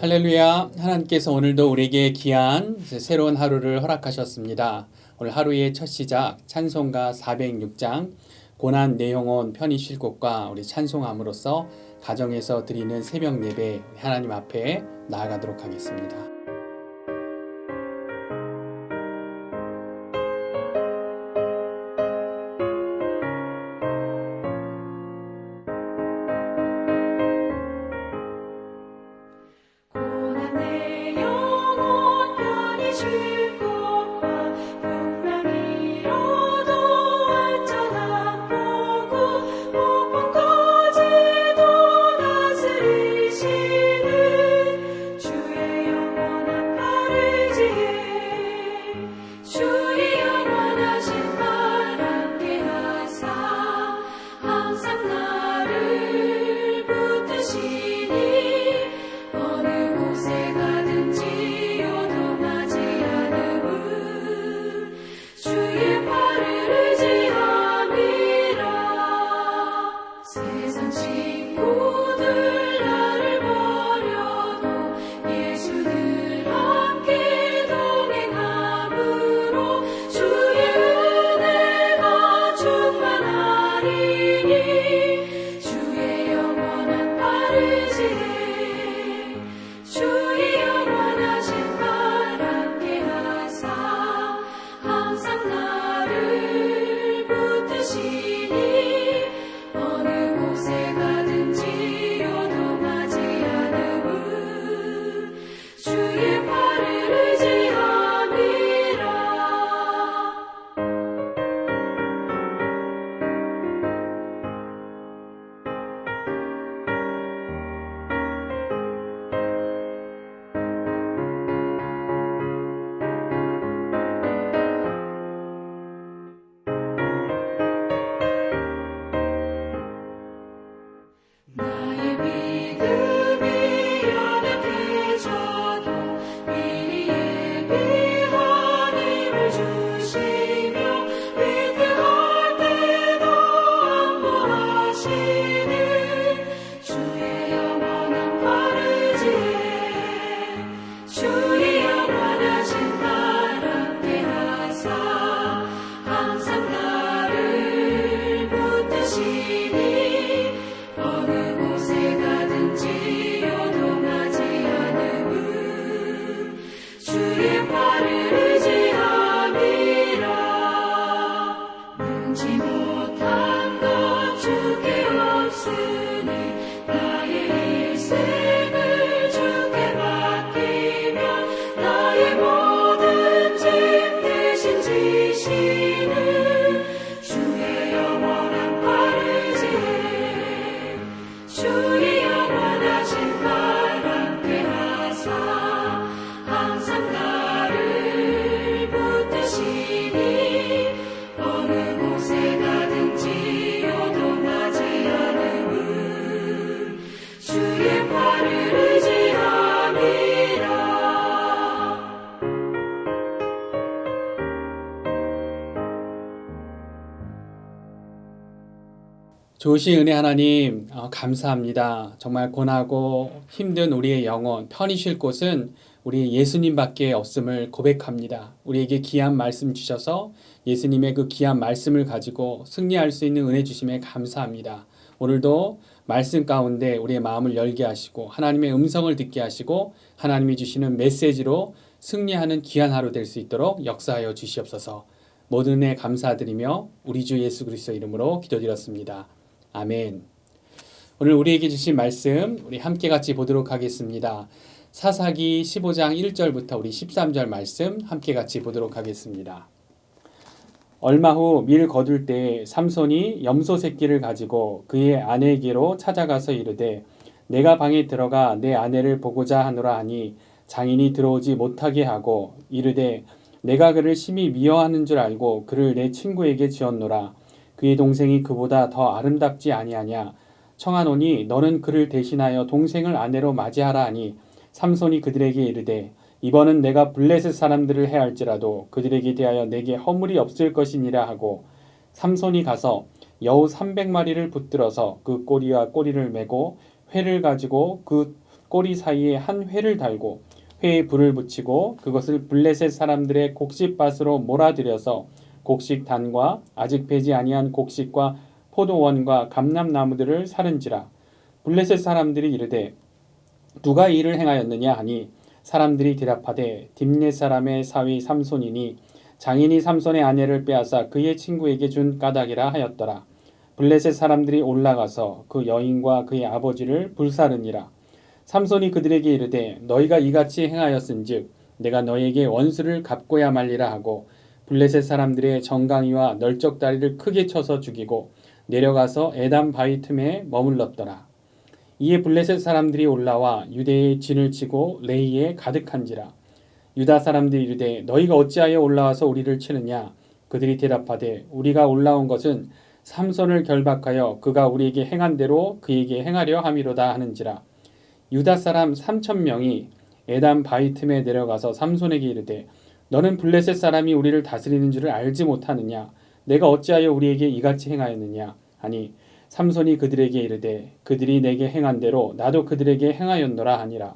할렐루야. 하나님께서 오늘도 우리에게 귀한 새로운 하루를 허락하셨습니다. 오늘 하루의 첫 시작 찬송가 406장 고난 내 영혼 편히 쉴 곳과 우리 찬송함으로써 가정에서 드리는 새벽 예배 하나님 앞에 나아가도록 하겠습니다. 좋으신 은혜 하나님 감사합니다. 정말 고나고 힘든 우리의 영혼 편히 쉴 곳은 우리 예수님밖에 없음을 고백합니다. 우리에게 귀한 말씀 주셔서 예수님의 그 귀한 말씀을 가지고 승리할 수 있는 은혜 주심에 감사합니다. 오늘도 말씀 가운데 우리의 마음을 열게 하시고 하나님의 음성을 듣게 하시고 하나님이 주시는 메시지로 승리하는 귀한 하루 될 수 있도록 역사하여 주시옵소서. 모든 은혜 감사드리며 우리 주 예수 그리스도 이름으로 기도드렸습니다. 아멘. 오늘 우리에게 주신 말씀 우리 함께 같이 보도록 하겠습니다. 사사기 15장 1절부터 우리 13절 말씀 함께 같이 보도록 하겠습니다. 얼마 후 밀 거둘 때 삼손이 염소 새끼를 가지고 그의 아내에게로 찾아가서 이르되 내가 방에 들어가 내 아내를 보고자 하노라 하니 장인이 들어오지 못하게 하고 이르되 내가 그를 심히 미워하는 줄 알고 그를 내 친구에게 지었노라. 그의 동생이 그보다 더 아름답지 아니하냐. 청하노니 너는 그를 대신하여 동생을 아내로 맞이하라 하니 삼손이 그들에게 이르되 이번은 내가 블레셋 사람들을 해할지라도 그들에게 대하여 내게 허물이 없을 것이니라 하고 삼손이 가서 여우 300마리를 붙들어서 그 꼬리와 꼬리를 메고 회를 가지고 그 꼬리 사이에 한 회를 달고 회에 불을 붙이고 그것을 블레셋 사람들의 곡식밭으로 몰아들여서 곡식단과 아직 배지 아니한 곡식과 포도원과 감람나무들을 사른지라. 블레셋 사람들이 이르되 누가 이 일을 행하였느냐 하니 사람들이 대답하되 딥넷 사람의 사위 삼손이니 장인이 삼손의 아내를 빼앗아 그의 친구에게 준 까닭이라 하였더라. 블레셋 사람들이 올라가서 그 여인과 그의 아버지를 불사르니라. 삼손이 그들에게 이르되 너희가 이같이 행하였은즉 내가 너희에게 원수를 갚고야 말리라 하고 블레셋 사람들의 정강이와 널쩍다리를 크게 쳐서 죽이고 내려가서 에담 바위 틈에 머물렀더라. 이에 블레셋 사람들이 올라와 유대의 진을 치고 레이에 가득한지라. 유다 사람들이 이르되 너희가 어찌하여 올라와서 우리를 치느냐. 그들이 대답하되 우리가 올라온 것은 삼손을 결박하여 그가 우리에게 행한 대로 그에게 행하려 함이로다 하는지라. 유다 사람 3,000명이 에담 바위 틈에 내려가서 삼손에게 이르되 너는 블레셋 사람이 우리를 다스리는 줄을 알지 못하느냐. 내가 어찌하여 우리에게 이같이 행하였느냐 하니 삼손이 그들에게 이르되 그들이 내게 행한 대로 나도 그들에게 행하였노라 하니라.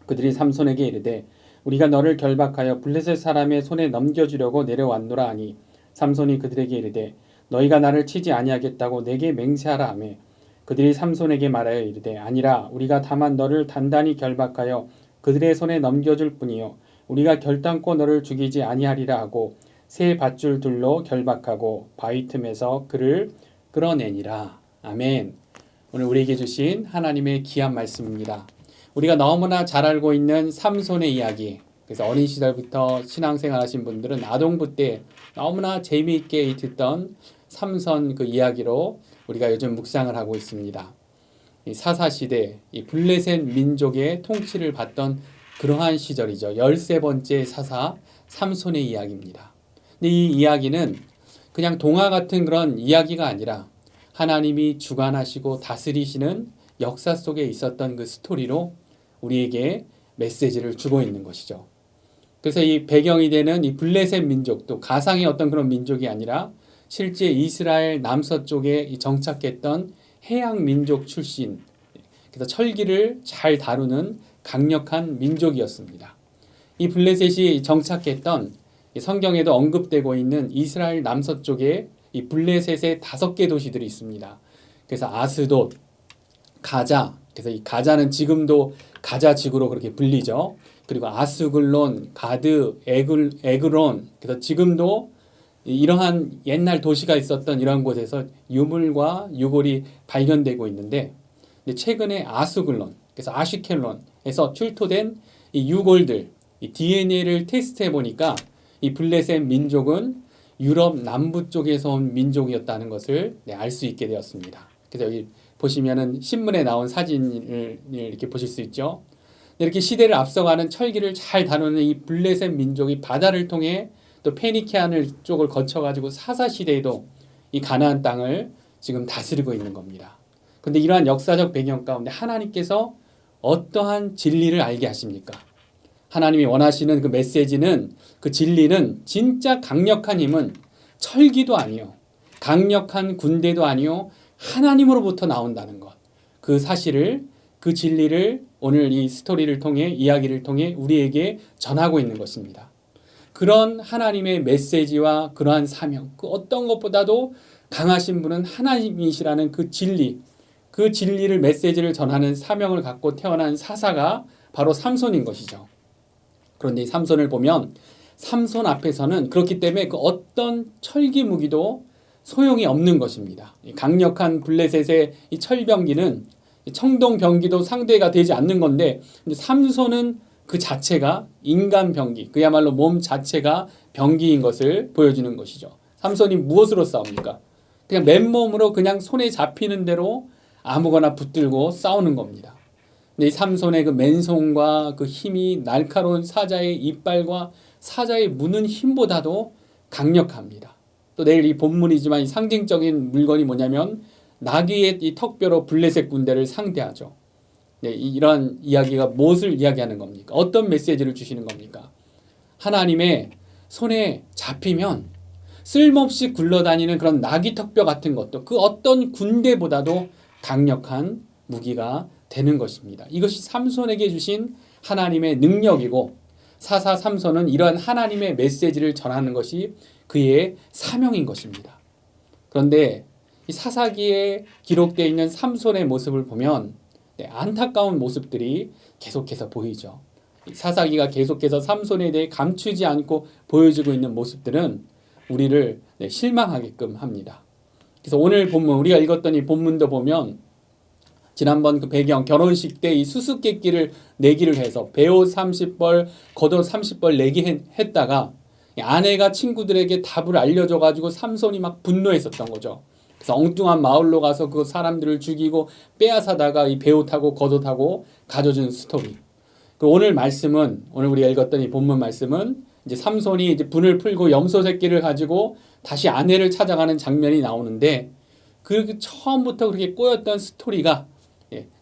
그들이 삼손에게 이르되 우리가 너를 결박하여 블레셋 사람의 손에 넘겨주려고 내려왔노라 하니 삼손이 그들에게 이르되 너희가 나를 치지 아니하겠다고 내게 맹세하라 하매 그들이 삼손에게 말하여 이르되 아니라 우리가 다만 너를 단단히 결박하여 그들의 손에 넘겨줄 뿐이요 우리가 결단코 너를 죽이지 아니하리라 하고 새 밧줄 둘로 결박하고 바위 틈에서 그를 끌어내니라. 아멘. 오늘 우리에게 주신 하나님의 귀한 말씀입니다. 우리가 너무나 잘 알고 있는 삼손의 이야기. 그래서 어린 시절부터 신앙생활 하신 분들은 아동부 때 너무나 재미있게 듣던 삼손 그 이야기로 우리가 요즘 묵상을 하고 있습니다. 이 사사시대, 이 블레셋 민족의 통치를 받던 그러한 시절이죠. 13번째 사사 삼손의 이야기입니다. 근데 이 이야기는 그냥 동화 같은 그런 이야기가 아니라 하나님이 주관하시고 다스리시는 역사 속에 있었던 그 스토리로 우리에게 메시지를 주고 있는 것이죠. 그래서 이 배경이 되는 이 블레셋 민족도 가상의 어떤 그런 민족이 아니라 실제 이스라엘 남서쪽에 정착했던 해양 민족 출신, 그래서 철기를 잘 다루는 강력한 민족이었습니다. 이 블레셋이 정착했던 성경에도 언급되고 있는 이스라엘 남서쪽에 이 블레셋의 5개 도시들이 있습니다. 그래서 아스돗, 가자, 그래서 이 가자는 지금도 가자 지구로 그렇게 불리죠. 그리고 아스글론, 가드, 에그론, 그래서 지금도 이러한 옛날 도시가 있었던 이런 곳에서 유물과 유골이 발견되고 있는데 최근에 아스글론, 그래서 아시켈론에서 출토된 이 유골들, 이 DNA를 테스트해 보니까 이 블레셋 민족은 유럽 남부 쪽에서 온 민족이었다는 것을 알 수 있게 되었습니다. 그래서 여기 보시면은 신문에 나온 사진을 이렇게 보실 수 있죠. 이렇게 시대를 앞서가는 철기를 잘 다루는 이 블레셋 민족이 바다를 통해 또 페니키아를 쪽을 거쳐가지고 사사 시대에도 이 가나안 땅을 지금 다스리고 있는 겁니다. 그런데 이러한 역사적 배경 가운데 하나님께서 어떠한 진리를 알게 하십니까? 하나님이 원하시는 그 메시지는, 그 진리는 진짜 강력한 힘은 철기도 아니요, 강력한 군대도 아니요, 하나님으로부터 나온다는 것. 그 사실을, 그 진리를 오늘 이 스토리를 통해, 이야기를 통해 우리에게 전하고 있는 것입니다. 그런 하나님의 메시지와 그러한 사명, 그 어떤 것보다도 강하신 분은 하나님이시라는 그 진리, 그 진리를, 메시지를 전하는 사명을 갖고 태어난 사사가 바로 삼손인 것이죠. 그런데 이 삼손을 보면 삼손 앞에서는 그렇기 때문에 그 어떤 철기 무기도 소용이 없는 것입니다. 강력한 블레셋의 이 철병기는 청동병기도 상대가 되지 않는 건데 삼손은 그 자체가 인간 병기, 그야말로 몸 자체가 병기인 것을 보여주는 것이죠. 삼손이 무엇으로 싸웁니까? 그냥 맨몸으로 그냥 손에 잡히는 대로 아무거나 붙들고 싸우는 겁니다. 근데 이 삼손의 그 맨손과 그 힘이 날카로운 사자의 이빨과 사자의 무는 힘보다도 강력합니다. 또 내일 이 본문이지만 이 상징적인 물건이 뭐냐면 나귀의 이 턱뼈로 블레셋 군대를 상대하죠. 네, 이런 이야기가 무엇을 이야기하는 겁니까? 어떤 메시지를 주시는 겁니까? 하나님의 손에 잡히면 쓸모없이 굴러다니는 그런 나귀 턱뼈 같은 것도 그 어떤 군대보다도 강력한 무기가 되는 것입니다. 이것이 삼손에게 주신 하나님의 능력이고 사사 삼손은 이러한 하나님의 메시지를 전하는 것이 그의 사명인 것입니다. 그런데 이 사사기에 기록되어 있는 삼손의 모습을 보면 안타까운 모습들이 계속해서 보이죠. 사사기가 계속해서 삼손에 대해 감추지 않고 보여주고 있는 모습들은 우리를 실망하게끔 합니다. 그래서 오늘 본문, 우리가 읽었던 이 본문도 보면 지난번 그 배경 결혼식 때 이 수수께끼를 내기를 해서 배옷 30벌, 겉옷 30벌 내기 했다가 아내가 친구들에게 답을 알려줘가지고 삼손이 막 분노했었던 거죠. 그래서 엉뚱한 마을로 가서 그 사람들을 죽이고 빼앗아다가 이 배옷하고 겉옷하고 가져준 스토리. 오늘 말씀은, 오늘 우리가 읽었던 이 본문 말씀은 이제 삼손이 이제 분을 풀고 염소 새끼를 가지고 다시 아내를 찾아가는 장면이 나오는데 그 처음부터 그렇게 꼬였던 스토리가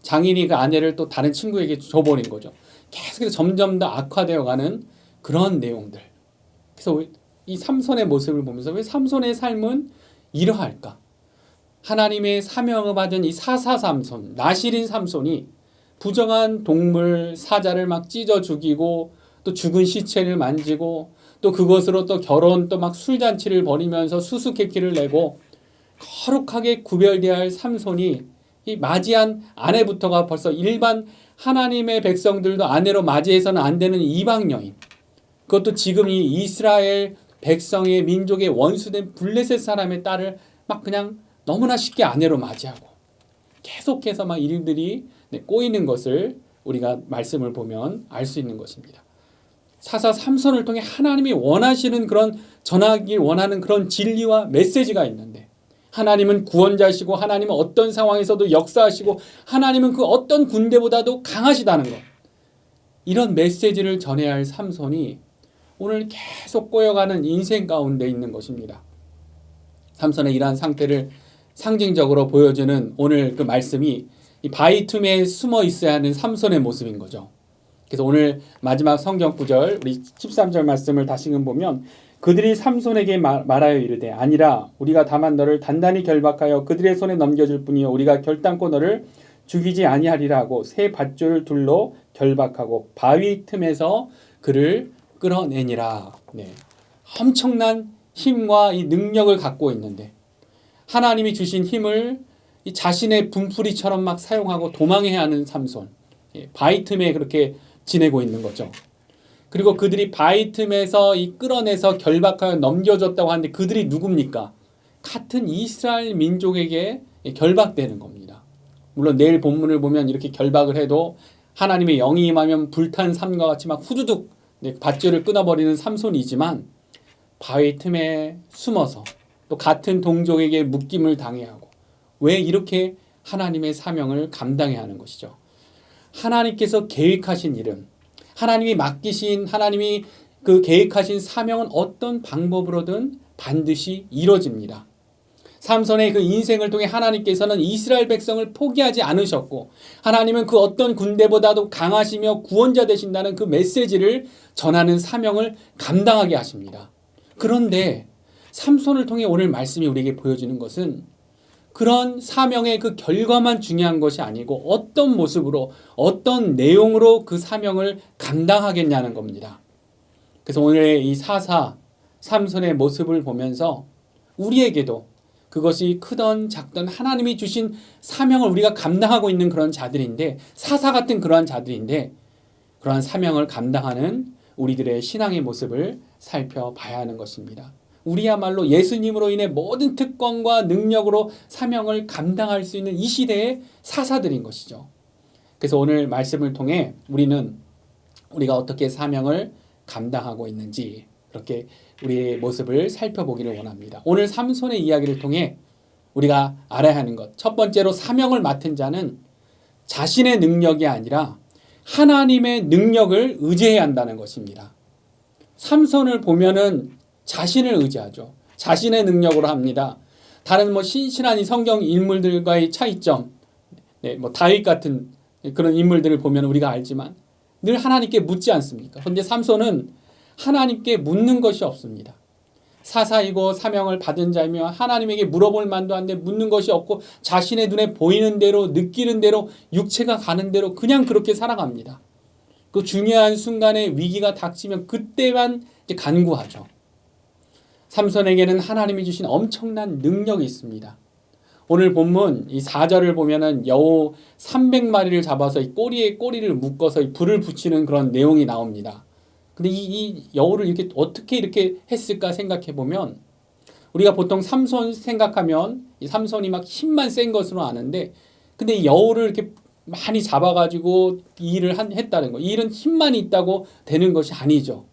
장인이 그 아내를 또 다른 친구에게 줘버린 거죠. 계속해서 점점 더 악화되어 가는 그런 내용들. 그래서 이 삼손의 모습을 보면서 왜 삼손의 삶은 이러할까? 하나님의 사명을 받은 이 사사 삼손, 나실인 삼손이 부정한 동물 사자를 막 찢어 죽이고 또 죽은 시체를 만지고 또 그것으로 또 결혼 또 막 술잔치를 벌이면서 수수께끼를 내고 거룩하게 구별되어야 할 삼손이 이 맞이한 아내부터가 벌써 일반 하나님의 백성들도 아내로 맞이해서는 안 되는 이방 여인, 그것도 지금 이 이스라엘 백성의 민족의 원수된 블레셋 사람의 딸을 막 그냥 너무나 쉽게 아내로 맞이하고 계속해서 막 일들이 꼬이는 것을 우리가 말씀을 보면 알 수 있는 것입니다. 사사 삼손을 통해 하나님이 원하시는 그런 전하길 원하는 그런 진리와 메시지가 있는데 하나님은 구원자시고 하나님은 어떤 상황에서도 역사하시고 하나님은 그 어떤 군대보다도 강하시다는 것, 이런 메시지를 전해야 할 삼손이 오늘 계속 꼬여가는 인생 가운데 있는 것입니다. 삼손의 이러한 상태를 상징적으로 보여주는 오늘 그 말씀이 이 바위 틈에 숨어 있어야 하는 삼손의 모습인 거죠. 그래서 오늘 마지막 성경 구절 우리 13절 말씀을 다시금 보면 그들이 삼손에게 말하여 이르되 아니라 우리가 다만 너를 단단히 결박하여 그들의 손에 넘겨줄 뿐이요 우리가 결단코 너를 죽이지 아니하리라 하고 새 밧줄 둘로 결박하고 바위 틈에서 그를 끌어내니라. 엄청난 힘과 이 능력을 갖고 있는데 하나님이 주신 힘을 이 자신의 분풀이처럼 막 사용하고 도망해야 하는 삼손, 바위 틈에 그렇게 지내고 있는 거죠. 그리고 그들이 바위 틈에서 이 끌어내서 결박하여 넘겨줬다고 하는데 그들이 누굽니까? 같은 이스라엘 민족에게 결박되는 겁니다. 물론 내일 본문을 보면 이렇게 결박을 해도 하나님의 영이 임하면 불탄 삶과 같이 막 후두둑 밧줄을 끊어버리는 삼손이지만 바위 틈에 숨어서 또 같은 동족에게 묶임을 당해야 하고 왜 이렇게 하나님의 사명을 감당해야 하는 것이죠. 하나님께서 계획하신 일은 하나님이 맡기신 하나님이 그 계획하신 사명은 어떤 방법으로든 반드시 이루어집니다. 삼손의 그 인생을 통해 하나님께서는 이스라엘 백성을 포기하지 않으셨고 하나님은 그 어떤 군대보다도 강하시며 구원자 되신다는 그 메시지를 전하는 사명을 감당하게 하십니다. 그런데 삼손을 통해 오늘 말씀이 우리에게 보여주는 것은 그런 사명의 그 결과만 중요한 것이 아니고 어떤 모습으로 어떤 내용으로 그 사명을 감당하겠냐는 겁니다. 그래서 오늘의 이 사사 삼손의 모습을 보면서 우리에게도 그것이 크던 작던 하나님이 주신 사명을 우리가 감당하고 있는 그런 자들인데 사사 같은 그러한 자들인데 그러한 사명을 감당하는 우리들의 신앙의 모습을 살펴봐야 하는 것입니다. 우리야말로 예수님으로 인해 모든 특권과 능력으로 사명을 감당할 수 있는 이 시대의 사사들인 것이죠. 그래서 오늘 말씀을 통해 우리가 어떻게 사명을 감당하고 있는지 그렇게 우리의 모습을 살펴보기를 원합니다. 오늘 삼손의 이야기를 통해 우리가 알아야 하는 것, 첫 번째로 사명을 맡은 자는 자신의 능력이 아니라 하나님의 능력을 의지해야 한다는 것입니다. 삼손을 보면은 자신을 의지하죠. 자신의 능력으로 합니다. 다른 신실한 이 성경 인물들과의 차이점, 다윗 같은 그런 인물들을 보면 우리가 알지만 늘 하나님께 묻지 않습니까? 그런데 삼손은 하나님께 묻는 것이 없습니다. 사사이고 사명을 받은 자이며 하나님에게 물어볼 만도 한데 묻는 것이 없고 자신의 눈에 보이는 대로 느끼는 대로 육체가 가는 대로 그냥 그렇게 살아갑니다. 그 중요한 순간에 위기가 닥치면 그때만 이제 간구하죠. 삼손에게는 하나님이 주신 엄청난 능력이 있습니다. 오늘 본문 이 4절을 보면은 여우 300마리를 잡아서 이 꼬리에 꼬리를 묶어서 이 불을 붙이는 그런 내용이 나옵니다. 근데 이 여우를 이렇게 어떻게 이렇게 했을까 생각해 보면 우리가 보통 삼손 생각하면 이 삼손이 막 힘만 센 것으로 아는데 근데 이 여우를 이렇게 많이 잡아가지고 이 일을 했다는 거. 이 일은 힘만 있다고 되는 것이 아니죠.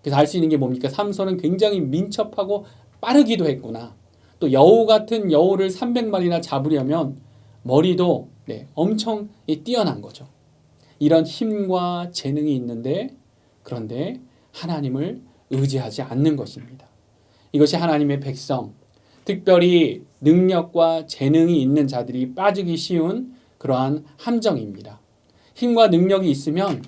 그래서 알 수 있는 게 뭡니까? 삼손은 굉장히 민첩하고 빠르기도 했구나. 또 여우 같은 여우를 300마리나 잡으려면 머리도 엄청 뛰어난 거죠. 이런 힘과 재능이 있는데 그런데 하나님을 의지하지 않는 것입니다. 이것이 하나님의 백성, 특별히 능력과 재능이 있는 자들이 빠지기 쉬운 그러한 함정입니다. 힘과 능력이 있으면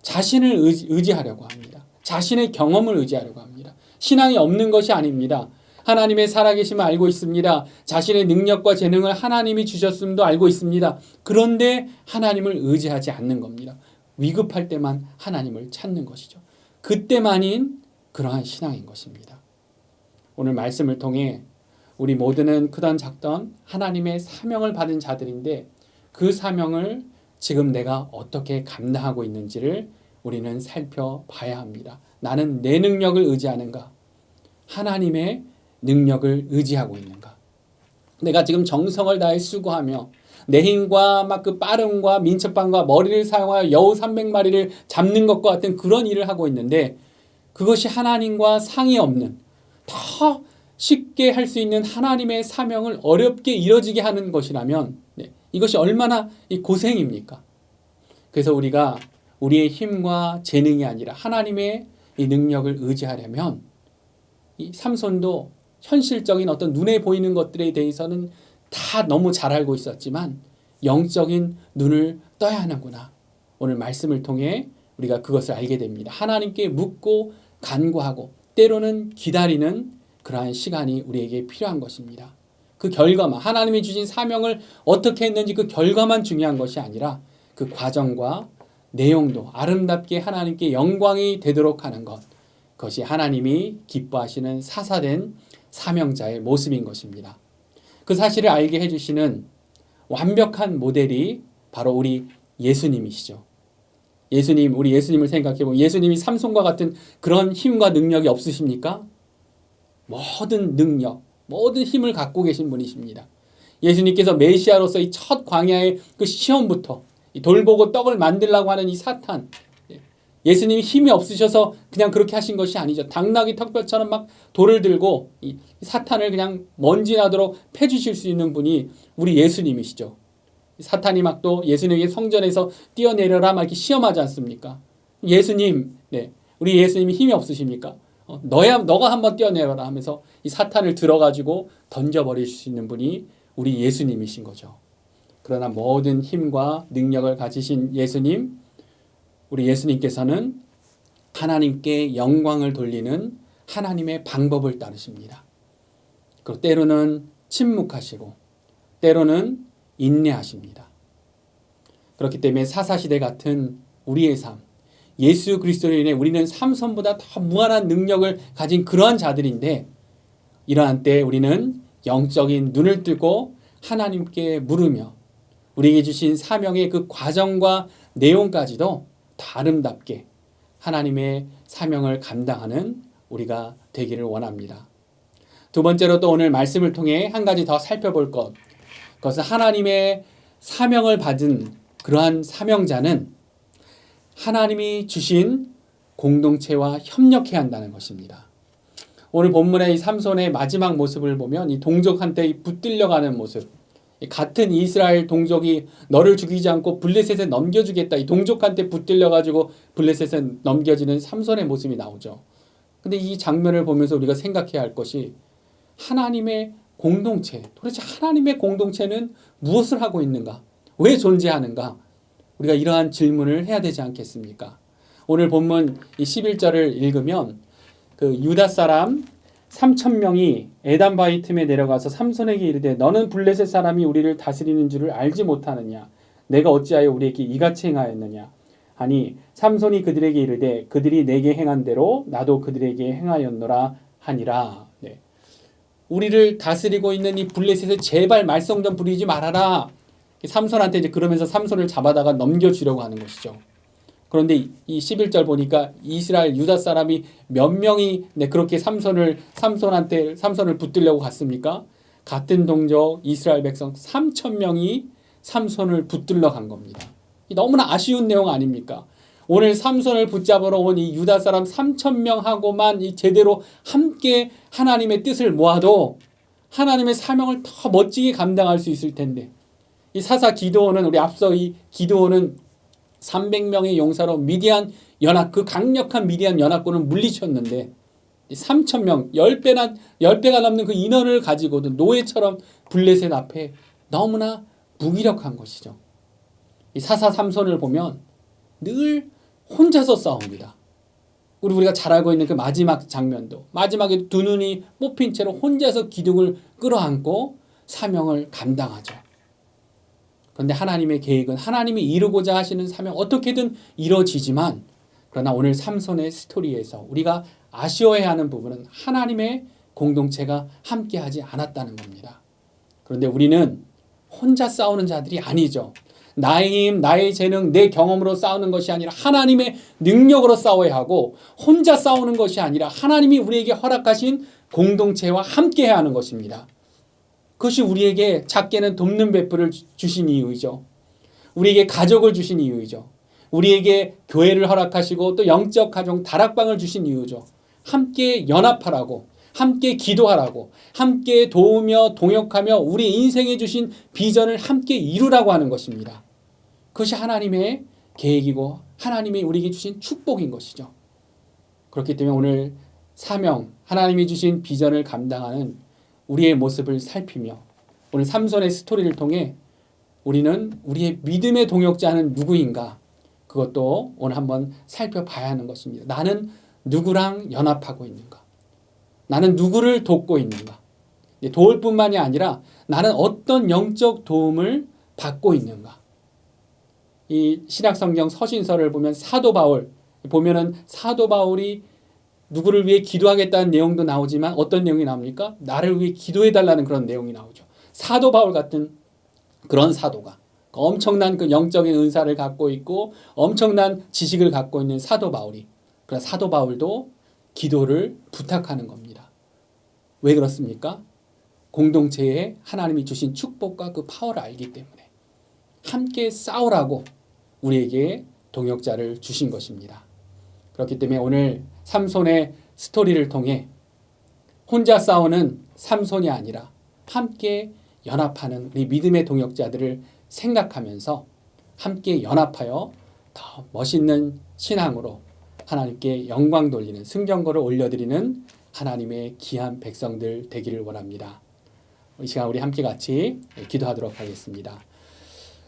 자신을 의지하려고 합니다. 자신의 경험을 의지하려고 합니다. 신앙이 없는 것이 아닙니다. 하나님의 살아계심을 알고 있습니다. 자신의 능력과 재능을 하나님이 주셨음도 알고 있습니다. 그런데 하나님을 의지하지 않는 겁니다. 위급할 때만 하나님을 찾는 것이죠. 그때만인 그러한 신앙인 것입니다. 오늘 말씀을 통해 우리 모두는 크던 작던 하나님의 사명을 받은 자들인데 그 사명을 지금 내가 어떻게 감당하고 있는지를 우리는 살펴봐야 합니다. 나는 내 능력을 의지하는가? 하나님의 능력을 의지하고 있는가? 내가 지금 정성을 다해 수고하며 내 힘과 막 그 빠름과 민첩함과 머리를 사용하여 여우 300마리를 잡는 것과 같은 그런 일을 하고 있는데 그것이 하나님과 상이 없는 더 쉽게 할 수 있는 하나님의 사명을 어렵게 이뤄지게 하는 것이라면 이것이 얼마나 고생입니까? 그래서 우리가 우리의 힘과 재능이 아니라 하나님의 이 능력을 의지하려면 이 삼손도 현실적인 어떤 눈에 보이는 것들에 대해서는 다 너무 잘 알고 있었지만 영적인 눈을 떠야 하는구나. 오늘 말씀을 통해 우리가 그것을 알게 됩니다. 하나님께 묻고 간구하고 때로는 기다리는 그러한 시간이 우리에게 필요한 것입니다. 그 결과만, 하나님이 주신 사명을 어떻게 했는지 그 결과만 중요한 것이 아니라 그 과정과 내용도 아름답게 하나님께 영광이 되도록 하는 것, 그것이 하나님이 기뻐하시는 사사된 사명자의 모습인 것입니다. 그 사실을 알게 해주시는 완벽한 모델이 바로 우리 예수님이시죠. 예수님, 우리 예수님을 생각해보면 예수님이 삼손과 같은 그런 힘과 능력이 없으십니까? 모든 능력, 모든 힘을 갖고 계신 분이십니다. 예수님께서 메시아로서 이 첫 광야의 그 시험부터 이 돌 보고 떡을 만들라고 하는 이 사탄, 예수님이 힘이 없으셔서 그냥 그렇게 하신 것이 아니죠. 당나귀 턱뼈처럼 막 돌을 들고 이 사탄을 그냥 먼지 나도록 패주실 수 있는 분이 우리 예수님이시죠. 사탄이 막 또 예수님에게 성전에서 뛰어내려라 막 이렇게 시험하지 않습니까? 예수님, 우리 예수님이 힘이 없으십니까? 너가 한번 뛰어내려라 하면서 이 사탄을 들어가지고 던져버릴 수 있는 분이 우리 예수님이신 거죠. 그러나 모든 힘과 능력을 가지신 예수님, 우리 예수님께서는 하나님께 영광을 돌리는 하나님의 방법을 따르십니다. 그리고 때로는 침묵하시고 때로는 인내하십니다. 그렇기 때문에 사사시대 같은 우리의 삶, 예수 그리스도로 인해 우리는 삼손보다 더 무한한 능력을 가진 그러한 자들인데 이러한 때 우리는 영적인 눈을 뜨고 하나님께 물으며 우리에게 주신 사명의 그 과정과 내용까지도 더 아름답게 하나님의 사명을 감당하는 우리가 되기를 원합니다. 두 번째로 또 오늘 말씀을 통해 한 가지 더 살펴볼 것, 그것은 하나님의 사명을 받은 그러한 사명자는 하나님이 주신 공동체와 협력해야 한다는 것입니다. 오늘 본문의 이 삼손의 마지막 모습을 보면 이 동족한테 붙들려가는 모습, 같은 이스라엘 동족이 너를 죽이지 않고 블레셋에 넘겨주겠다. 이 동족한테 붙들려가지고 블레셋에 넘겨지는 삼손의 모습이 나오죠. 근데 이 장면을 보면서 우리가 생각해야 할 것이 하나님의 공동체, 도대체 하나님의 공동체는 무엇을 하고 있는가? 왜 존재하는가? 우리가 이러한 질문을 해야 되지 않겠습니까? 오늘 본문 이 11절을 읽으면 그 유다 사람 3,000명이 에단 바위 틈에 내려가서 삼손에게 이르되 너는 블레셋 사람이 우리를 다스리는 줄을 알지 못하느냐 내가 어찌하여 우리에게 이같이 행하였느냐 하니 삼손이 그들에게 이르되 그들이 내게 행한 대로 나도 그들에게 행하였노라 하니라. 네. 우리를 다스리고 있는 이 블레셋에 제발 말썽 좀 부리지 말아라. 삼손한테 이제 그러면서 삼손을 잡아다가 넘겨주려고 하는 것이죠. 그런데 이 11절 보니까 이스라엘 유다 사람이 몇 명이 그렇게 삼손을 붙들려고 갔습니까? 같은 동족 이스라엘 백성 3,000명이 삼손을 붙들러 간 겁니다. 너무나 아쉬운 내용 아닙니까? 오늘 삼손을 붙잡으러 온 이 유다 사람 3,000명하고만 제대로 함께 하나님의 뜻을 모아도 하나님의 사명을 더 멋지게 감당할 수 있을 텐데 이 사사 기드온은 우리 앞서 이 기드온은 300명의 용사로 미디안 연합 그 강력한 미디안 연합군을 물리쳤는데 3,000명 10배가 넘는 그 인원을 가지고도 노예처럼 블레셋 앞에 너무나 무기력한 것이죠. 이 사사 삼손을 보면 늘 혼자서 싸웁니다. 우리가 잘 알고 있는 그 마지막 장면도 마지막에 두 눈이 뽑힌 채로 혼자서 기둥을 끌어안고 사명을 감당하죠. 그런데 하나님의 계획은 하나님이 이루고자 하시는 사명 어떻게든 이루어지지만 그러나 오늘 삼손의 스토리에서 우리가 아쉬워해야 하는 부분은 하나님의 공동체가 함께하지 않았다는 겁니다. 그런데 우리는 혼자 싸우는 자들이 아니죠. 나의 힘, 나의 재능, 내 경험으로 싸우는 것이 아니라 하나님의 능력으로 싸워야 하고 혼자 싸우는 것이 아니라 하나님이 우리에게 허락하신 공동체와 함께해야 하는 것입니다. 그것이 우리에게 작게는 돕는 베풀을 주신 이유이죠. 우리에게 가족을 주신 이유이죠. 우리에게 교회를 허락하시고 또 영적 가정 다락방을 주신 이유죠. 함께 연합하라고, 함께 기도하라고, 함께 도우며 동역하며 우리 인생에 주신 비전을 함께 이루라고 하는 것입니다. 그것이 하나님의 계획이고 하나님이 우리에게 주신 축복인 것이죠. 그렇기 때문에 오늘 사명, 하나님이 주신 비전을 감당하는 우리의 모습을 살피며 오늘 삼손의 스토리를 통해 우리는 우리의 믿음의 동역자는 누구인가 그것도 오늘 한번 살펴봐야 하는 것입니다. 나는 누구랑 연합하고 있는가? 나는 누구를 돕고 있는가? 도울 뿐만이 아니라 나는 어떤 영적 도움을 받고 있는가? 이 신약성경 서신서를 보면 사도 바울 보면은 사도 바울이 누구를 위해 기도하겠다는 내용도 나오지만 어떤 내용이 나옵니까? 나를 위해 기도해달라는 그런 내용이 나오죠. 사도 바울 같은 그런 사도가 엄청난 그 영적인 은사를 갖고 있고 엄청난 지식을 갖고 있는 사도 바울이 그런 사도 바울도 기도를 부탁하는 겁니다. 왜 그렇습니까? 공동체에 하나님이 주신 축복과 그 파워를 알기 때문에 함께 싸우라고 우리에게 동역자를 주신 것입니다. 그렇기 때문에 오늘 삼손의 스토리를 통해 혼자 싸우는 삼손이 아니라 함께 연합하는 우리 믿음의 동역자들을 생각하면서 함께 연합하여 더 멋있는 신앙으로 하나님께 영광 돌리는 승전거를 올려드리는 하나님의 귀한 백성들 되기를 원합니다. 이 시간 우리 함께 같이 기도하도록 하겠습니다.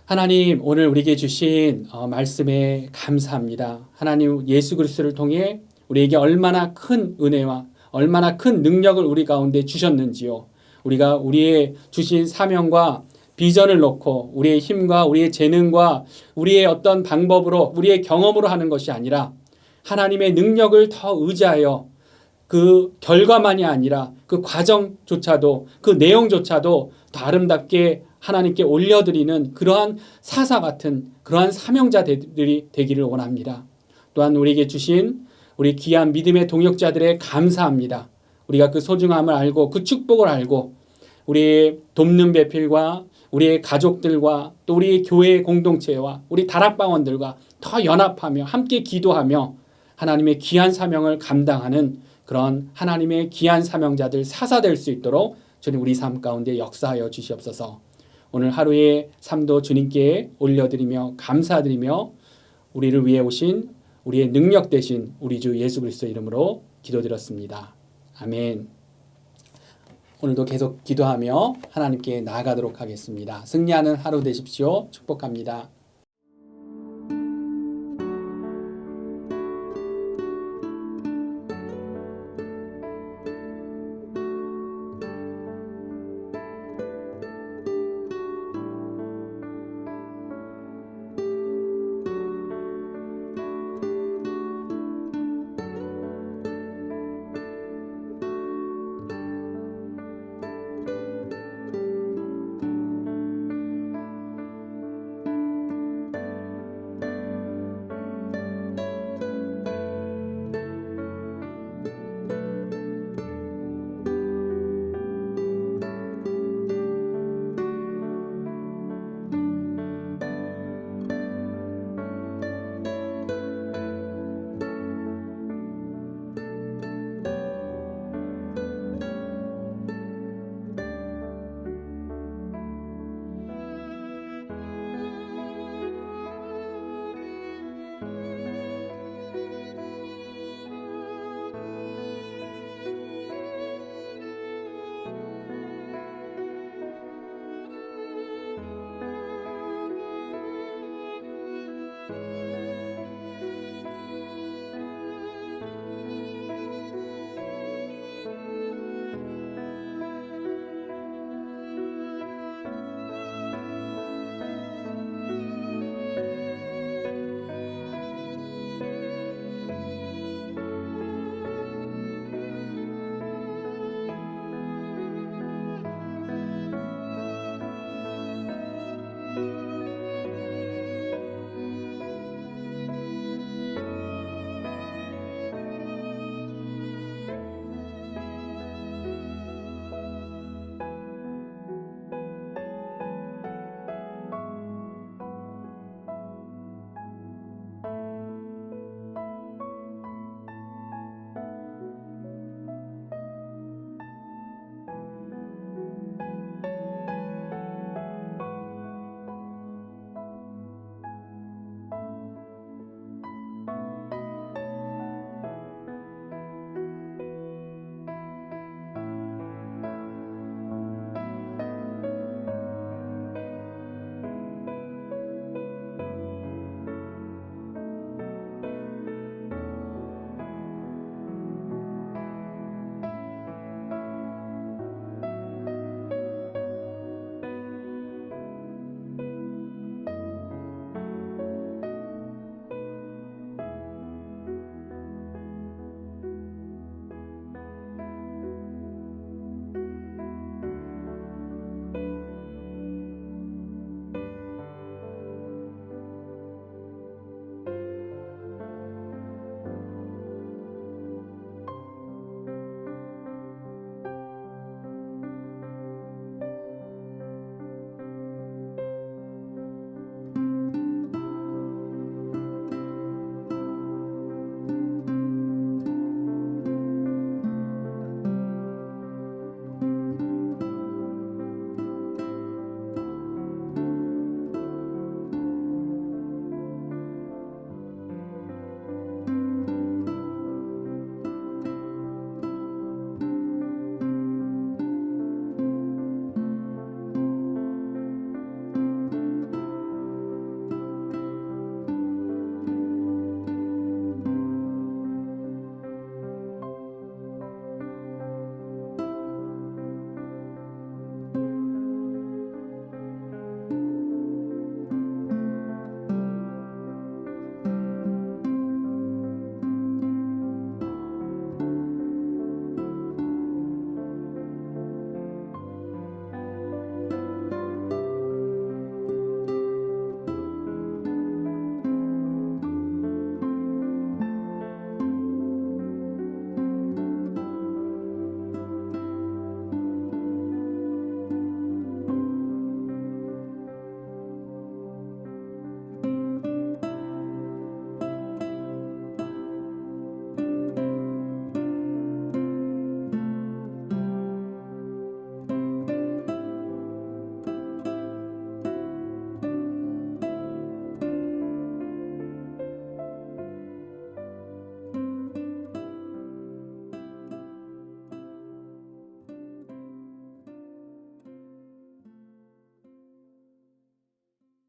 하나님 오늘 우리에게 주신 말씀에 감사합니다. 하나님 예수 그리스도를 통해 우리에게 얼마나 큰 은혜와 얼마나 큰 능력을 우리 가운데 주셨는지요. 우리가 우리의 주신 사명과 비전을 놓고 우리의 힘과 우리의 재능과 우리의 어떤 방법으로 우리의 경험으로 하는 것이 아니라 하나님의 능력을 더 의지하여 그 결과만이 아니라 그 과정조차도 그 내용조차도 더 아름답게 하나님께 올려드리는 그러한 사사 같은 그러한 사명자들이 되기를 원합니다. 또한 우리에게 주신 우리 귀한 믿음의 동역자들에 감사합니다. 우리가 그 소중함을 알고 그 축복을 알고 우리의 돕는 배필과 우리의 가족들과 또 우리 교회의 공동체와 우리 다락방원들과 더 연합하며 함께 기도하며 하나님의 귀한 사명을 감당하는 그런 하나님의 귀한 사명자들 사사될 수 있도록 주님 우리 삶 가운데 역사하여 주시옵소서. 오늘 하루의 삶도 주님께 올려드리며 감사드리며 우리를 위해 오신 우리의 능력 되신 우리 주 예수 그리스도 이름으로 기도드렸습니다. 아멘. 오늘도 계속 기도하며 하나님께 나아가도록 하겠습니다. 승리하는 하루 되십시오. 축복합니다.